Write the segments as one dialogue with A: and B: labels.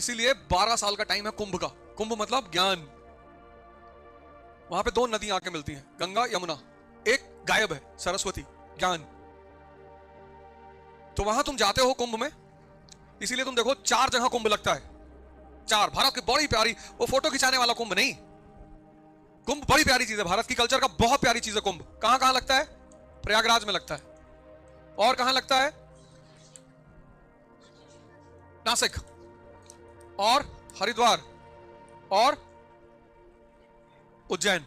A: इसीलिए 12 साल का टाइम है कुंभ का। कुंभ मतलब ज्ञान। वहां पे दो नदियां आके मिलती हैं, गंगा यमुना। एक गायब है, सरस्वती, ज्ञान। तो वहां तुम जाते हो कुंभ में, इसीलिए तुम देखो 4 जगह कुंभ लगता है। 4, भारत की बड़ी प्यारी, वो फोटो खिंचाने वाला कुंभ नहीं, कुंभ बड़ी प्यारी चीज है, भारत की कल्चर का बहुत प्यारी चीज है कुंभ। कहां कहां लगता है? प्रयागराज में लगता है। और कहां लगता है? नासिक और हरिद्वार और उज्जैन।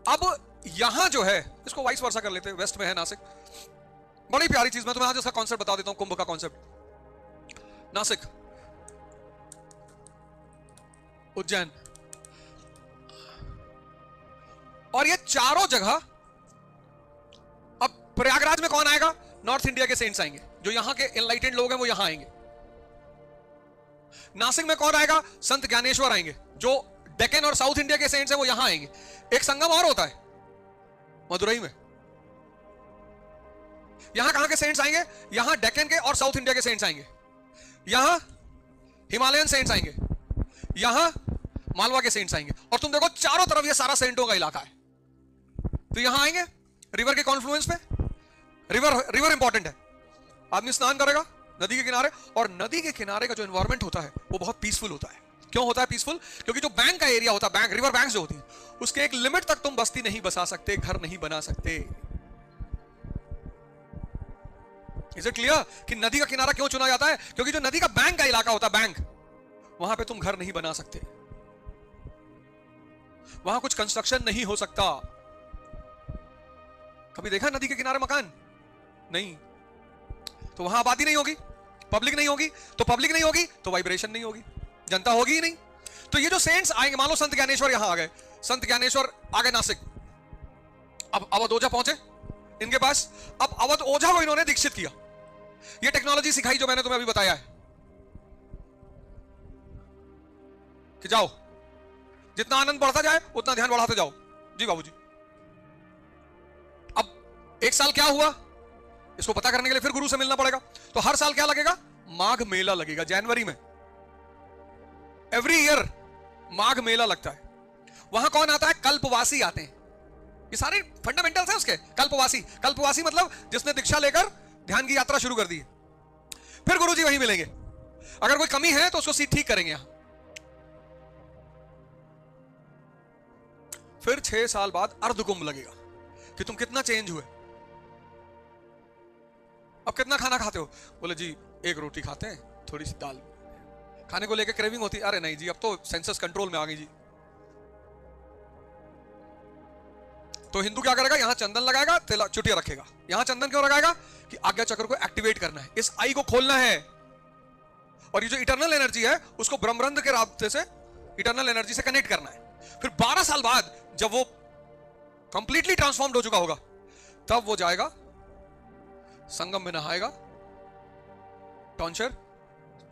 A: अब यहां जो है, इसको वाइस वर्सा कर लेते हैं, वेस्ट में है नासिक। बड़ी प्यारी चीज, मैं तुम्हें आज इसका कॉन्सेप्ट बता देता हूं, कुंभ का कॉन्सेप्ट। नासिक, उज्जैन और ये चारों जगह। अब प्रयागराज में कौन आएगा? नॉर्थ इंडिया के सेंट्स आएंगे, जो यहां के एनलाइटेंड लोग हैं वो यहां आएंगे। नासिक में कौन आएगा? संत ज्ञानेश्वर आएंगे, जो डेक्कन और साउथ इंडिया के सेंट्स हैं वो यहां आएंगे। एक संगम और होता है मदुरई में। यहां कहां के सेंट्स आएंगे? यहां डेक्कन के और साउथ इंडिया के सेंट्स आएंगे, यहां हिमालयन सेंट्स आएंगे, यहां मालवा के सेंट्स आएंगे। और तुम देखो चारों तरफ ये सारा सेंटों का इलाका है। तो यहां आएंगे रिवर के कॉन्फ्लुएंस पे। रिवर इंपॉर्टेंट है। आदमी स्नान करेगा नदी के किनारे, और नदी के किनारे का जो एनवायरमेंट होता है वो बहुत पीसफुल होता है। क्यों होता है पीसफुल? क्योंकि जो बैंक का एरिया होता है, बैंक, रिवर बैंक जो होती है, उसके एक लिमिट तक तुम बस्ती नहीं बसा सकते, घर नहीं बना सकते। इज इट क्लियर कि नदी का किनारा क्यों चुना जाता है? क्योंकि जो नदी का बैंक का इलाका होता है, बैंक, वहां पे तुम घर नहीं बना सकते, वहां कुछ कंस्ट्रक्शन नहीं हो सकता। कभी देखा नदी के किनारे मकान? नहीं। तो वहां आबादी नहीं होगी, पब्लिक नहीं होगी। तो पब्लिक नहीं होगी तो वाइब्रेशन नहीं होगी, जनता होगी ही नहीं। तो ये जो सेंट्स आएंगे, मान लो संत ज्ञानेश्वर यहां आ गए, संत ज्ञानेश्वर आ गए नासिक, अब अवध ओझा पहुंचे इनके पास। अब अवध ओझा को इन्होंने दीक्षित किया, ये टेक्नोलॉजी सिखाई जो मैंने तुम्हें अभी बताया है कि जाओ, जितना आनंद बढ़ता जाए उतना ध्यान बढ़ाते जाओ। जी बाबूजी। अब 1 साल क्या हुआ, इसको पता करने के लिए फिर गुरु से मिलना पड़ेगा। तो हर साल क्या लगेगा? माघ मेला लगेगा, जनवरी में। एवरी ईयर माघ मेला लगता है। वहां कौन आता है? कल्पवासी आते हैं। ये सारे फंडामेंटल्स हैं उसके। कल्पवासी, कल्पवासी मतलब जिसने दीक्षा लेकर ध्यान की यात्रा शुरू कर दी है। फिर गुरुजी वहीं मिलेंगे, अगर कोई कमी है तो उसको सीट ठीक करेंगे यहां। फिर 6 साल बाद अर्धकुंभ लगेगा कि तुम कितना चेंज हुए, अब कितना खाना खाते हो। बोले जी 1 रोटी खाते हैं, थोड़ी सी दाल। खाने को लेकर क्रेविंग होती है, अरे नहीं जी अब तो सेंसस कंट्रोल में आ गई जी। तो हिंदू क्या करेगा? यहां चंदन लगाएगा, चुटिया रखेगा। यहां चंदन क्यों लगाएगा? कि आज्ञा चक्र को एक्टिवेट करना है, इस आई को खोलना है। और ये जो इटर्नल एनर्जी है उसको ब्रह्मरंध्र के रास्ते से इटर्नल एनर्जी से कनेक्ट करना है। फिर 12 साल बाद जब वो कंप्लीटली ट्रांसफॉर्म्ड हो चुका होगा, तब वो जाएगा संगम में, नहाएगा, टॉन्चर,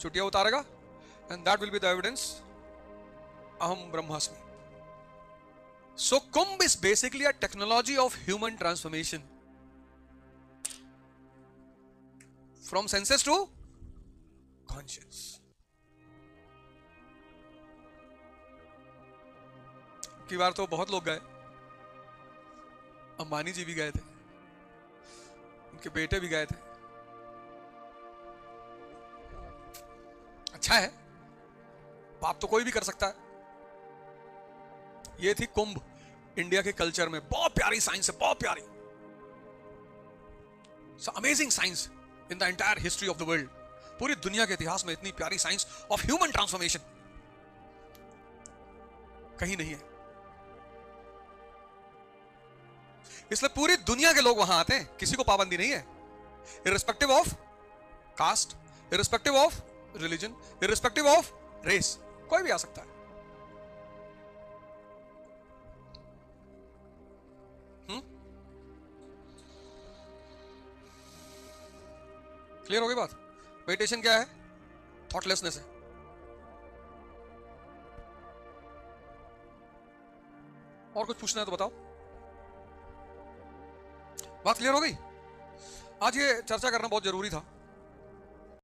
A: चुटिया उतारेगा, and that will be the evidence अहम ब्रह्मास्मि। So Kumbh is basically a technology of human transformation from senses to conscious. की बार तो बहुत लोग गए, अंबानी जी भी गए थे, उनके बेटे भी गए थे। अच्छा है, पाप तो कोई भी कर सकता है। ये थी कुंभ। इंडिया के कल्चर में बहुत प्यारी साइंस है, बहुत प्यारी, amazing science in the entire history of the world. पूरी दुनिया के इतिहास में इतनी प्यारी साइंस ऑफ ह्यूमन ट्रांसफॉर्मेशन कहीं नहीं है। इसलिए पूरी दुनिया के लोग वहां आते हैं, किसी को पाबंदी नहीं है, irrespective of caste, irrespective of religion, irrespective of race, कोई भी आ सकता है। क्लियर हो गई बात? मेडिटेशन क्या है? थॉटलेसनेस है। और कुछ पूछना है तो बताओ। बात क्लियर हो गई? आज ये चर्चा करना बहुत जरूरी था।